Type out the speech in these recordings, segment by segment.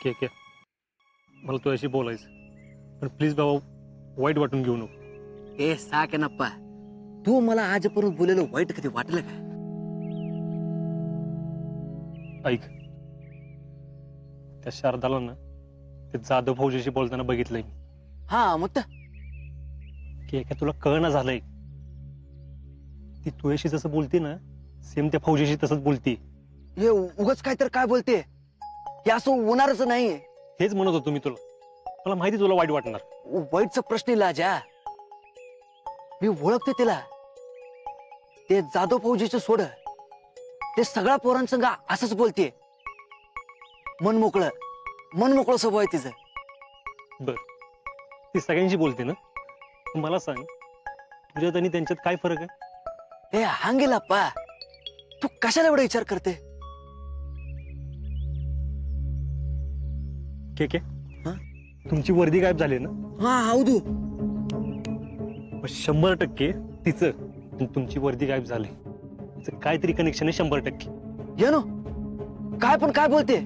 ठीक आहे, मला तुझ्याशी बोलायचं, पण प्लीज बाबा वाईट वाटून घेऊ नको. ए साकेनप्पा, तू मला आजपर्यंत बोलेलं वाईट कधी वाटलं का? ऐक, त्या शारदाला ना ते जाधव फौजीशी बोलताना बघितलंय मी. हा मग की एका तुला कळना झालंय, ती तुझ्याशी जसं बोलते ना सेम त्या फौजीशी तसंच बोलते. हे उगाच काय तर काय बोलते, हे असं होणारच नाही. हेच म्हणत होतो मी तुला, मला माहिती तुला वाईट वाटणार. वाईटचा प्रश्न लाजा, मी ओळखते तिला. ते जाधव फौजीचं सोड, ते सगळ्या पोरांसंग असंच बोलते. मन मोकळं स्वभाव आहे तिचं. बर, ती सगळ्यांशी बोलते ना, मला सांग तुझ्यात आणि त्यांच्यात काय फरक आहे? हे हांगेलाप्पा, तू कशाला एवढा विचार करते? के तुमची वर्दी गायब झाली ना? हा हौदू, 100% तिचं तुमची वर्दी गायब झाली, तिचं काहीतरी कनेक्शन आहे 100%. ये नो काय पण काय बोलते,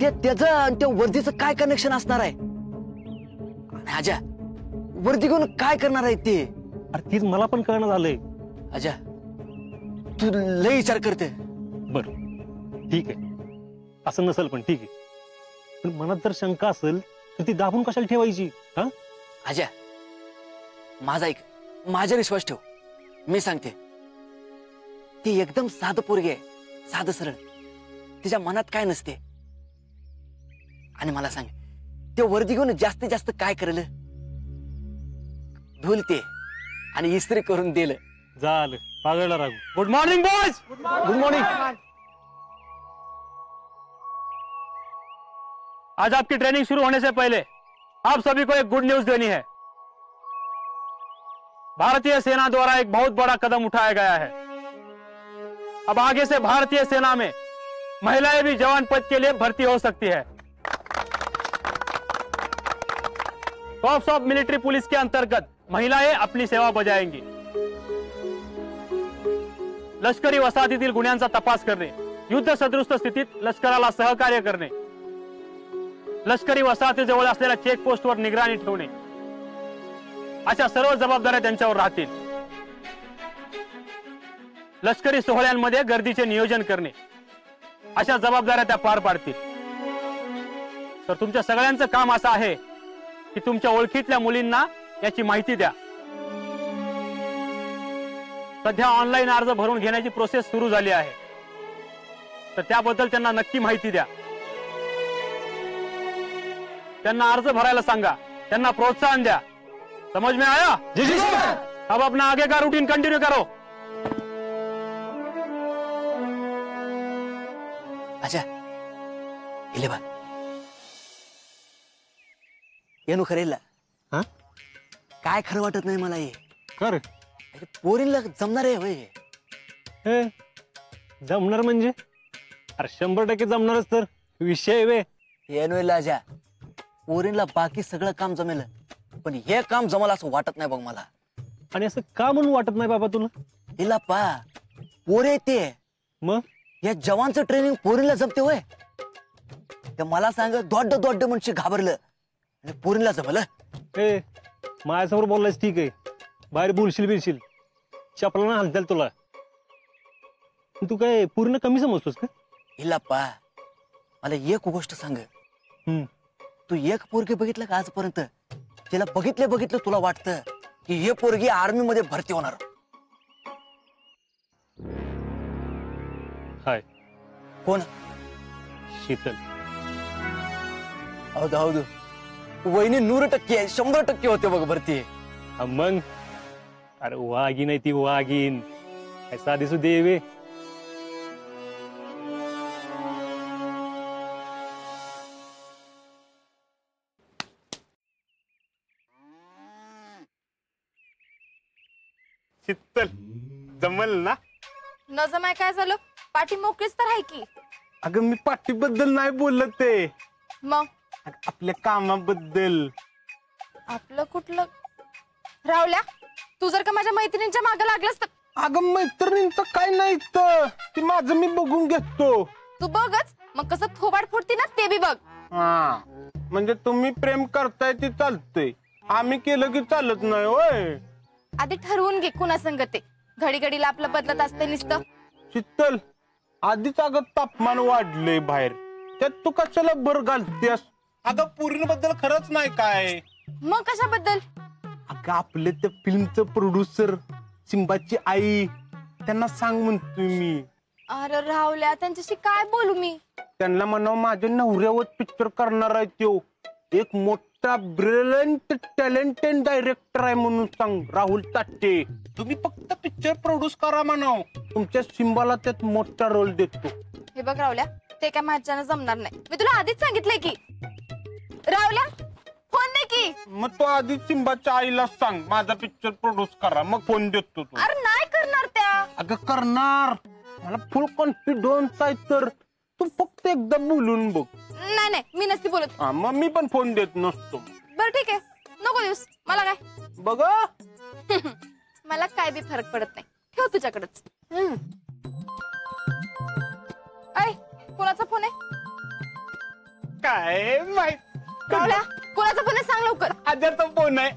ते त्याचं आणि त्या वर्दीचं काय कनेक्शन असणार आहे? आजा, वर्दी घेऊन काय करणार आहे ते? अरे तीच मला पण कळणं झालंय. आजा, तू लय विचार करते. बर ठीक आहे, असं नसेल पण ठीक आहे, पण मनात जर शंका असेल तर ती दाबून कशाला ठेवायची? हा आजा, माझा ऐक, माझ्या विश्वास ठेव. मी सांगते, ती एकदम साधं पोरगी आहे, साधं सरळ. तिच्या मनात काय नसते. आणि मला सांग, ते वर्दी घेऊन जास्तीत जास्त काय करेल? धुलते आणि इस्त्री करून दिलं. झालं, पागळला रागू. Good morning boys. Good morning. आज आपकी ट्रेनिंग शुरू होने से पहले आप सभी को एक गुड न्यूज देनी है. भारतीय सेना द्वारा एक बहुत बड़ा कदम उठाया गया है. अब आगे से भारतीय सेना में महिलाएं भी जवान पद के लिए भर्ती हो सकती है. कॉर्प्स ऑफ मिलिट्री पुलिस के अंतर्गत महिलाएं अपनी सेवा बजाएंगी. लष्करी वसाहतीतील गुन्ह्यांचा तपास करणे, युद्ध सदृश स्थितीत लष्कराला सहकार्य करणे, लष्करी वसाहतीजवळ असलेल्या चेकपोस्टवर निगराणी ठेवणे, अशा सर्व जबाबदाऱ्या त्यांच्यावर राहतील. लष्करी सोहळ्यांमध्ये गर्दीचे नियोजन करणे, अशा जबाबदाऱ्या त्या पार पाडतील. तर तुमच्या सगळ्यांचं काम असं आहे की तुमच्या ओळखीतल्या मुलींना याची माहिती द्या. सध्या ऑनलाईन अर्ज भरून घेण्याची प्रोसेस सुरू झाली आहे, तर त्याबद्दल त्यांना नक्की माहिती द्या. त्यांना अर्ज भरायला सांगा, त्यांना प्रोत्साहन द्या. समझ में आया? जी जी सर. अब अपना आगे का रूटीन कंटिन्यू करो. अच्छा, इले बा येणू खरेल. हा काय खरं वाटत नाही मला. हे कर पोरींला जमणार आहे होय? हे जमणार म्हणजे? अरे 100% जमणारच तर विषय वे. येणू लाजा, पोरींला बाकी सगळं काम जमेल, पण हे काम जमल असं वाटत नाही बघ मला. आणि असं का म्हणून वाटत नाही बाबा तुला? हिला पा पोरे येते, मग या जवानचं ट्रेनिंग पोरींला जमते होय? ते मला सांग, दोड्ड म्हणशी घाबरलं आणि पोरींला जमलं? ए माझ्यासमोर बोललायस ठीक आहे, बाहेर बोलशील बिलशील चपला ना हलत्याल तुला. तू काय पूर्ण कमी समजतोस का? हिला पा मला एक गोष्ट सांग, तू एक पोरगी बघितलं का आजपर्यंत? तिला बघितलं तुला वाटतं की हे पोरगी आर्मी मध्ये भरती होणार? हाय कोण? शीतल. हौदू वहिनी 100% आहे, 100% होते बघ भरती. मग अरे वाघीन आहे ती, वाघीन काय साधी सुधी वे. शीतल जमल ना? न जमाय काय झालं? पाठी मोकळीच तर आहे की. अगं मी पाठीबद्दल नाही बोलत ते, मग आपल्या कामाबद्दल. आपलं कुठलं? रावल्या, तू जर का माझ्या मैत्रिणींच्या मागे लागलास तर? अगं मैत्रिणींचं काय नाही तर, ते माझं मी बघून घेतो. तू बघच, मग कसं थोबाड फुटते ना ते बी बघ. हा म्हणजे तुम्ही प्रेम करताय ती चालतंय, आम्ही केलं की चालत नाही होय. आधी ठरवून घे कुणा संगते. घडी घडीला आपलं बदलत असते नुसतं. शीतल, आधीच अगं तापमान वाढलंय बाहेर, त्यात तू कशाला बर घालतेस? अगं पुरीबद्दल खरंच नाही काय. मग कशाबद्दल? अगं आपले त्या फिल्मचं प्रोड्युसर सिंबाची आई, त्यांना सांग म्हणतोय मी. अरे राहुल्या, त्यांच्याशी काय बोलू मी? त्यांना म्हणावं माझ्या नवऱ्यावर पिक्चर करणार आहे तो, एक मोठा ब्रिलियंट टॅलेंटेड डायरेक्टर आहे म्हणून सांग. राहुल ताटे, तुम्ही फक्त पिक्चर प्रोड्यूस करा म्हणाव, तुमच्या सिंबाला त्यात मोठा रोल देतो. हे बघ राहुल्या, ते काय माझ्यानं जमणार नाही. मी तुला आधीच सांगितलंय की. राहुल्या, फोन दे की. मग तो आधी सिंबाच्या आईला सांग माझा पिक्चर प्रोड्यूस करा, मग फोन देतो तो. अरे नाही करणार त्या. अगं करणार, मला फुल कॉन्फिडन्स आहे. तर तू फक्त एकदा बोलून बघ. नाही नाही, मी नसती बोलत. हा मग मी पण फोन देत नसतो. बरं ठीक आहे, नको दिवस. मला काय बघ मला काय बी फरक पडत नाही. ठेव तुझ्याकडेच. ऐ, कोणाचा फोन आहे? काय माहित. राहुल्या, कोणाचा फोन आहे सांग लवकर. आजारचा फोन आहे.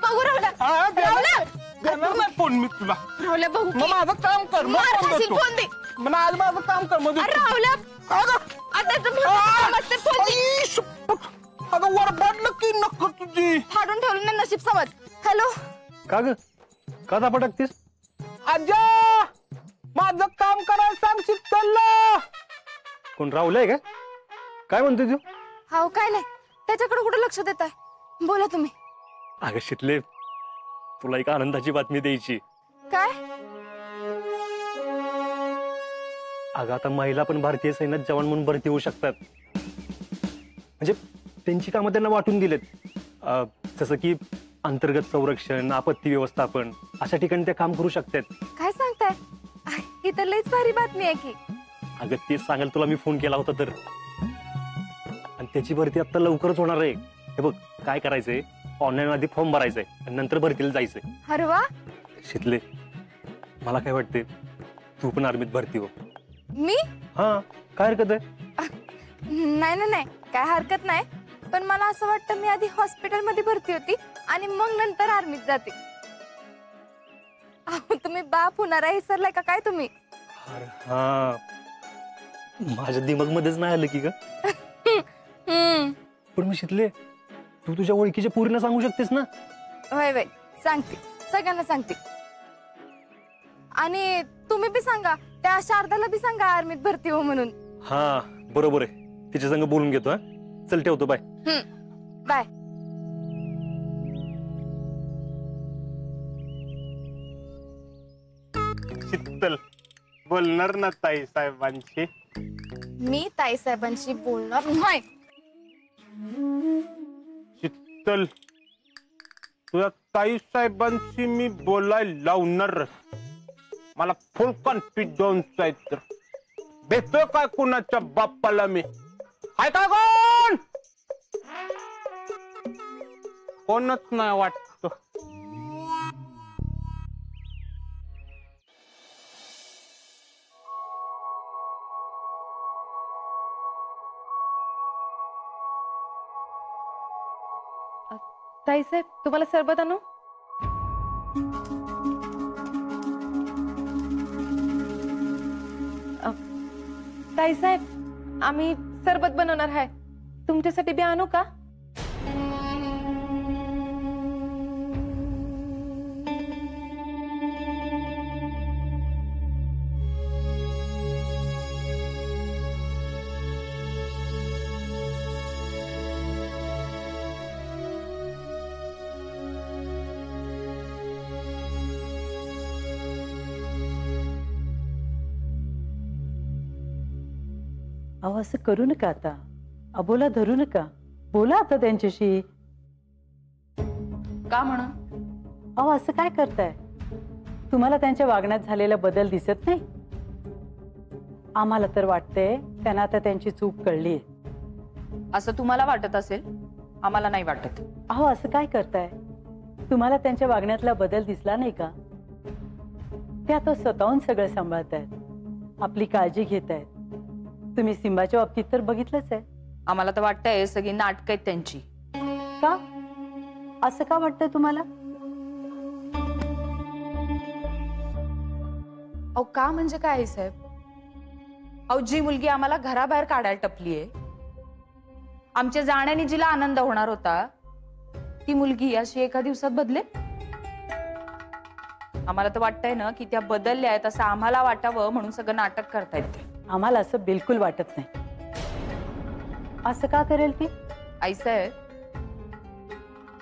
बघू राहुल्या. हा, राहुल्या, देणार नाही फोन मी तुला. राहुल्या बघू मग की. माझं काम कर, मग मार फोन खाशील, देतो. फोन दे. मग आज माझं काम कर, मग अरे देतो. राहुल्या, आता काम असते, फोन दे. आई, शपथ. अगं वरबाडलं की नक्क तुझी. फाडून ठेवलं नाही नशीब समज. हॅलो, का ग, का दापा टाकतीस? आजा, माझं काम करायला सांग शीतलला. कोण राहुलय का? काय म्हणतोय तू? हाव काय नाही, त्याच्याकडे कुठे लक्ष देत आहे? बोला तुम्ही. अगं शितले, तुला एक आनंदाची बातमी द्यायची. काय? अगं आता महिला पण भारतीय सैन्यात जवान म्हणून भरती होऊ शकतात. म्हणजे त्यांची कामं त्यांना वाटून दिलेत. जसं की अंतर्गत संरक्षण, आपत्ती व्यवस्थापन, अशा ठिकाणी त्या काम करू शकतात. काय सांगताय? ही तर लईच भारी बातमी आहे की. अगं तेच सांगायला तुला मी फोन केला होता तर. आणि त्याची भरती आता लवकरच होणार आहे. हे बघ, काय करायचंय, ऑनलाईन आधी फॉर्म भरायचंय आणि नंतर भरतीला जायचंय. अरे वा. शितले, मला काय वाटते, तू पण आर्मीत भरती हो. मी? हा, काय हरकत आहे? नाही नाही नाही, काय हरकत नाही. पण मला असं वाटतं मी आधी हॉस्पिटल मध्ये भरती होती आणि मग नंतर आर्मीत जाते. अहो, तुम्ही बाप होणार आहे विसरलाय का काय तुम्ही? अरे हा, माझ्या दिमाग मध्येच नाही आलं की ग. पण मी शितले, तू तुझ्या ओळखीच्या पोरींना सांगू शकतेस ना? वय वय, सांगते, सगळ्यांना सांगते. आणि तुम्ही बी सांगा, त्या शारदाला बी सांगा आर्मीत भरती हो म्हणून. हा बरोबर आहे, तिच्या संग बोलून घेतो. हा चल, ठेवतो, बाय. बाय. शीतल, बोलणार ना ताई साहेबांशी? मी ताई साहेबांशी बोलणार नाही. शीतल, तुझ्या ताई साहेबांशी मी बोलायला लावणार. मला फुल कॉन्फिडन्स आहे. तर भेटतोय काय कुणाच्या बाप्पाला मी? हाय का कोण? कोणच नाही वाटत. ताई साहेब, तुम्हाला सरबत आणू? ताई साहेब, आम्ही सरबत बनवणार आहे, तुमच्यासाठी बी आणू का? अहो असं करू नका आता. अबोला धरू नका. बोला आता त्यांच्याशी. का म्हणून? अहो असं काय करताय? तुम्हाला त्यांच्या वागण्यात झालेला बदल दिसत नाही? आम्हाला तर वाटतंय त्यांना आता त्यांची चूक कळली आहे. असं तुम्हाला वाटत असेल, आम्हाला नाही वाटत. अहो असं काय करताय? तुम्हाला त्यांच्या वागण्यातला बदल दिसला नाही का? ते आता स्वतःहून सगळं सांभाळतायत, आपली काळजी घेतायत. तुम्ही सिंबाच्या बाबतीत तर बघितलंच आहे. आम्हाला तर वाटतंय सगळी नाटक आहेत त्यांची. का असं का वाटतं तुम्हाला? अहो का म्हणजे काय आहे साहेब? अहो जी मुलगी आम्हाला घराबाहेर काढायला टपलीये, आमच्या जाण्याने जिला आनंद होणार होता, ती मुलगी अशी एका दिवसात बदले? आम्हाला तर वाटतंय ना की त्या बदलल्या आहेत असं आम्हाला वाटावं म्हणून सगळं नाटक करतायत ते. आम्हाला असं बिलकुल वाटत नाही. असं का करेल ती? आई साहेब,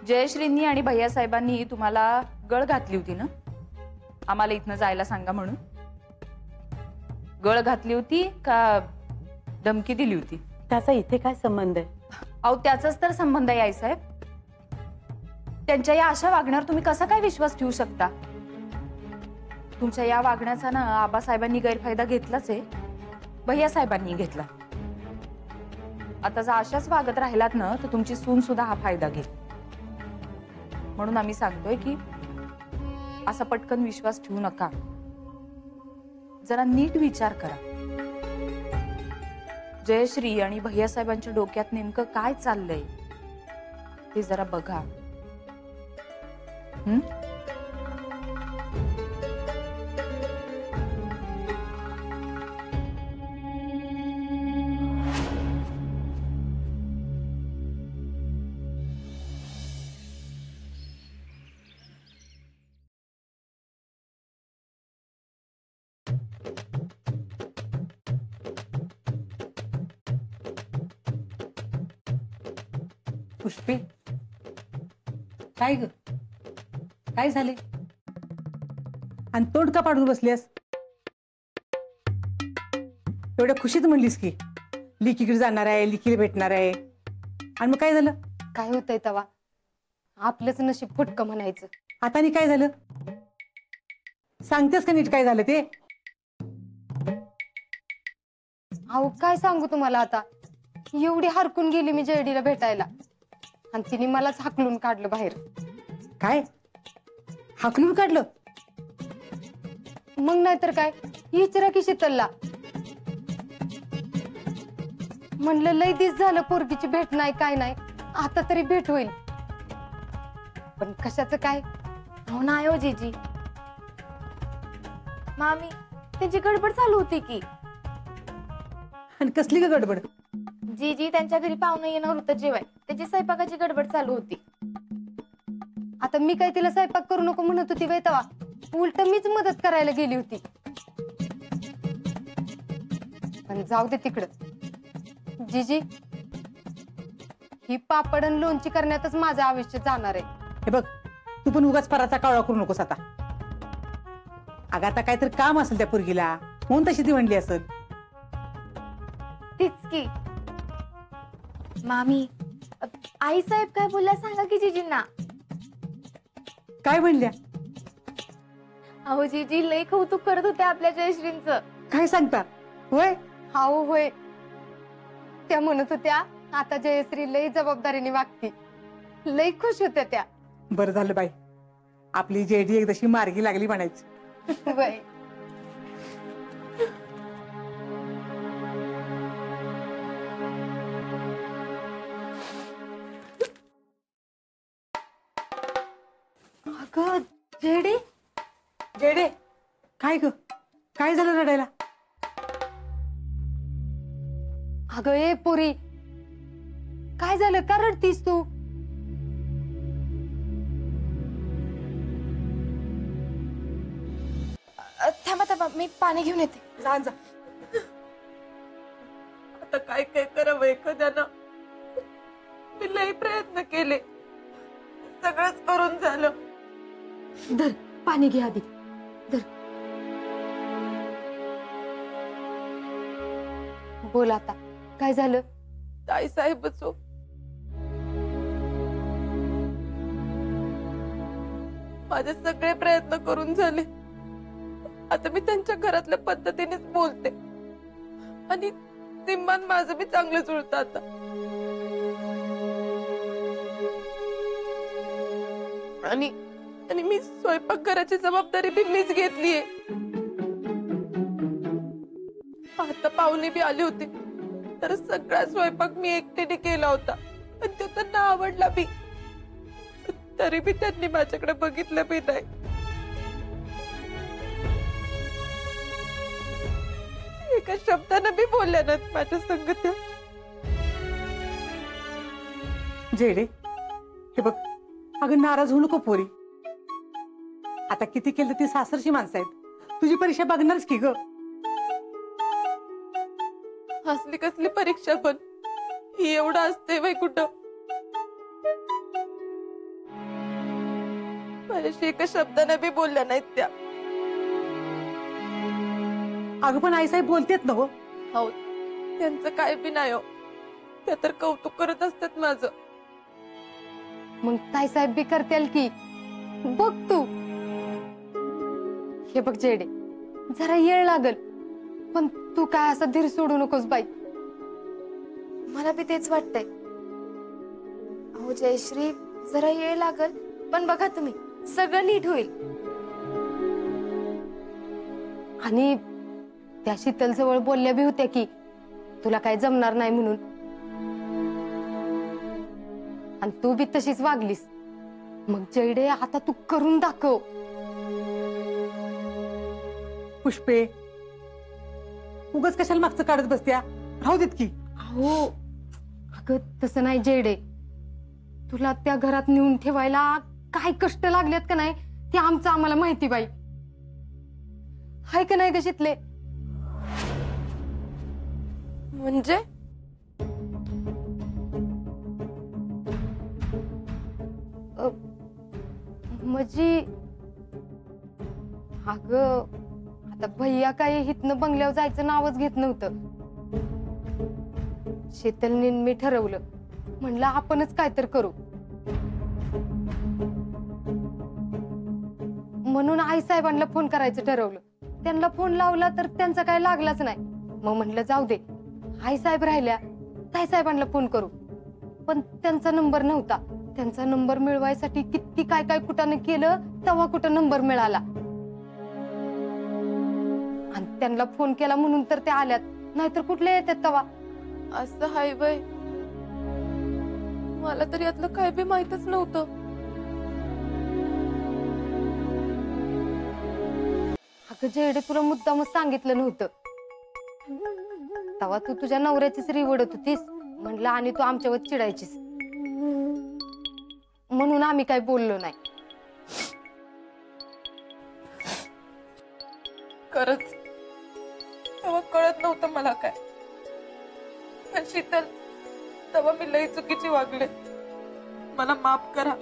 जयश्रींनी आणि भैयासाहेबांनी तुम्हाला गळ घातली होती ना आम्हाला इथनं जायला सांगा म्हणून? गळ घातली होती का धमकी दिली होती? त्याचा इथे काय संबंध आहे? अहो त्याचाच तर संबंध आहे आई साहेब. त्यांच्या या अशा वागण्यावर तुम्ही कसा काय विश्वास ठेवू शकता? तुमच्या या वागण्याचा ना आबासाहेबांनी गैरफायदा घेतलाच आहे, भैयासाहेबांनी घेतला. आता जर अशाच वागत राहिलात ना तर तुमची सून सुद्धा हा फायदा घेईल. म्हणून आम्ही सांगतोय की असा पटकन विश्वास ठेवू नका. जरा नीट विचार करा. जयश्री आणि भैयासाहेबांच्या डोक्यात नेमकं काय चाललंय ते जरा बघा. पुष्पे, काय ग? काय झाले? आणि तोंड का पाडून बसलीस? एवढ्या खुशीत म्हणलीस की लिकीकडे जाणार आहे, लिकीला भेटणार आहे, आणि मग काय झालं? काय होतंय तवा? आपलंच नशीब फुटकं म्हणायचं. आता आणि काय झालं? सांगतेस का नीट काय झालं ते? अहो काय सांगू तुम्हाला आता. एवढी हरकून गेली मी जयडीला भेटायला आणि तिने मलाच हाकलून काढलं बाहेर. काय हाकलून काढलं? मग नाहीतर काय. विचारा की शीतलला. म्हणलं लय दिस झालं पोरगीची भेट नाही काय नाही, आता तरी भेट होईल. पण कशाचं काय? हो ना हो जीजी. मामी त्यांची गडबड चालू होती की. आणि कसली का गडबड? जीजी त्यांच्या घरी पाहुणं येणार होतं जेवाय, त्याची स्वयंपाकाची गडबड चालू होती. आता मी काय तिला स्वयंपाक करू नको म्हणत होती वय तवा? उलट मीच मदत करायला गेली होती. पण जाऊ दे तिकडं. जीजी, ही पापडन लोणची करण्यातच माझं आयुष्य जाणार आहे. हे बघ, तू पण उगाच पराचा कावळा करू नकोस आता. अगं आता काहीतरी काम असेल त्या पोरगीला म्हणून तशी ती म्हणली असेल. तीच की. मामी, आई साहेब काय बोलल्या सांगा की जीजींना. काय म्हणल्या? अहो जीजी लय कौतुक करत होते आपल्या जयश्रींचं. काय सांगता? होय? हाऊ होय. त्या म्हणत होत्या आता जयश्री लय जबाबदारीने वागती. लय खुश होत्या त्या. बरं झालं बाई, आपली जेडी एकदाशी मार्गी लागली म्हणायची. बाई अगं जेडी. जेडे, काय ग? काय झालं रडायला? अगं ए पुरी, काय झालं? का रडतीस तू? थांबा थांबा, मी पाणी घेऊन येते. जा जा. आता काय काय करावं एखाद्यानं? मी लई प्रयत्न केले, सगळंच करून झालं. धर पाणी घे आधी. धर. बोल आता, काय झालं? ताई साहेबच हो. माझे सगळे प्रयत्न करून झाले. आता मी त्यांच्या घरातल्या पद्धतीनेच बोलते आणि सिम्मान माझं बी चांगलं जुळतं आता. आणि आणि मी स्वयंपाकघराची जबाबदारी बी मीच घेतलीये. आता घरातला पाहुणे बी आले होते तर सगळा स्वयंपाक मी एकटीने केला होता आणि तो त्यांना आवडला बी. तरी बी त्यांनी माझ्याकडे बघितलं बी नाही. एका शब्दानं बी बोलल्या नाहीत माझ्या संग त्या. जेडे, हे बघ, अगं नाराज होऊ नको पोरी. आता किती केलं ती सासरची माणसं आहेत, तुझी परीक्षा बघणारच की ग. असली कसली परीक्षा पण ही एवढं असते बाई कुठं. माझ्याशी एका शब्दाने बी बोलल्या नाहीत त्या. अगं पण आईसाहेब बोलतेत ना हो. हो, त्यांचं काय बी नाही हो. त्या तर कौतुक करत असतात माझं. मग ताईसाहेब बी करतील की. बघ तू. हे बघ जेडे, जरा येळ लागल पण तू काय असं धीर सोडू नकोस बाई. मला बी तेच वाटतंय. अहो जयश्री, जरा येळ लागल पण बघा तुम्ही, सगळं नीट होईल. आणि त्या शीतल जवळ बोलल्या बी होत्या की तुला काय जमणार नाही म्हणून, आणि तू बी तशीच वागलीस. मग जयडे, आता तू करून दाखव. पुष्पे, उगाच कशाला मागचं काढत बसत्या, राहू देत की. हो अगं तसं नाही जयडे, तुला त्या घरात नेऊन ठेवायला काय कष्ट लागलेत का नाही ते आमचं आम्हाला माहिती बाई. हाय का नाही ग शीतले? म्हणजे म्हणजे अगं आता भैया काय हितनं बंगल्यावर जायचं नावच घेत नव्हतं. शीतलने मी ठरवलं, म्हणलं आपणच काय तर करू. म्हणून आई साहेबांना फोन करायचं ठरवलं. त्यांना फोन लावला तर त्यांचा काय लागलाच नाही. मग म्हणलं जाऊ दे, आई साहेब राहिल्या, ताई साहेबांना फोन करू. पण त्यांचा नंबर नव्हता. त्यांचा नंबर मिळवायसाठी किती काय काय कुठाने केलं, तेव्हा कुठं नंबर मिळाला. आणि त्यांना फोन केला म्हणून तर ते आल्यात, नाहीतर कुठले येतात तेव्हा. असं हाय बाई, मला तर यातलं काय बी माहितच नव्हतं. अगं जेडे, तुला मुद्दामच सांगितलं नव्हतं. तेव्हा तू तुझ्या नवऱ्याचीच रिवडत होतीस म्हणलं, आणि तू आमच्यावर चिडायचीस म्हणून आम्ही काय बोललो नाही. खरंच तेव्हा कळत नव्हतं मला काय. पण शीतल, तेव्हा मी लई चुकीची वागले. मला माफ करा.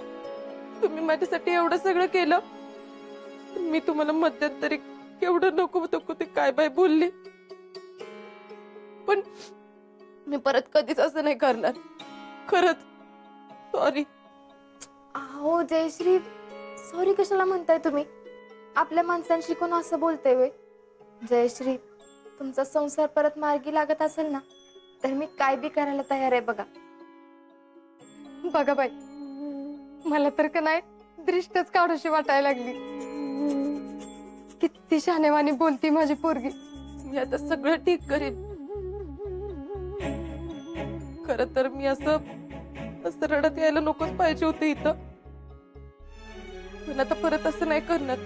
तुम्ही माझ्यासाठी एवढं सगळं केलं. मी तुम्हाला मध्यंतरी केवढं नको नको ते काय बाय बोलले. पण मी परत कधीच असं नाही करणार. खरंच सॉरी. अहो जयश्री, सॉरी कशाला म्हणताय तुम्ही? आपल्या माणसांशी कोण असं बोलते वे? जयश्री, तुमचा संसार परत मार्गी लागत असेल ना तर मी काय बी करायला तयार आहे. बघा बघा बाई, मला तर का नाही दृष्टच काढूशी वाटायला लागली. किती शानेवानी बोलती माझी पोरगी. मी आता सगळं ठीक करेन. खरं तर मी असं रडत यायला नकोच पाहिजे होते इथं. पण आता परत असं नाही करणार.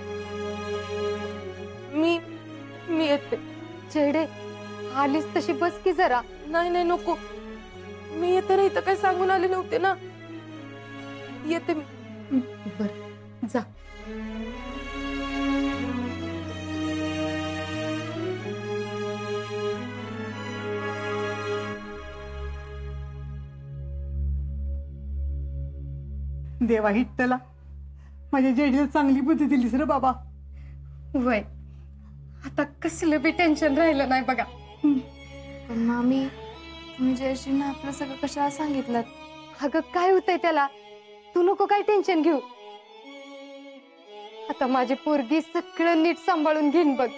मी येते. जेडे, आलीस तशी बस की जरा. नाही नाही नको, मी येते ना. इथं काय सांगून आले नव्हते ना. येते मी. बर जा. देवा हिट्टला, माझ्या जेडीला चांगली बुद्धी दिलीस रे बाबा. वय आता कसलं बी टेन्शन राहिलं नाही बघा. पण मामी, तुम्ही जयश्रीना आपलं सगळं कशाला सांगितलं? अगं काय होतंय त्याला, तू नको काय टेन्शन घेऊ. आता माझी पोरगी सगळं नीट सांभाळून घेईन बघ.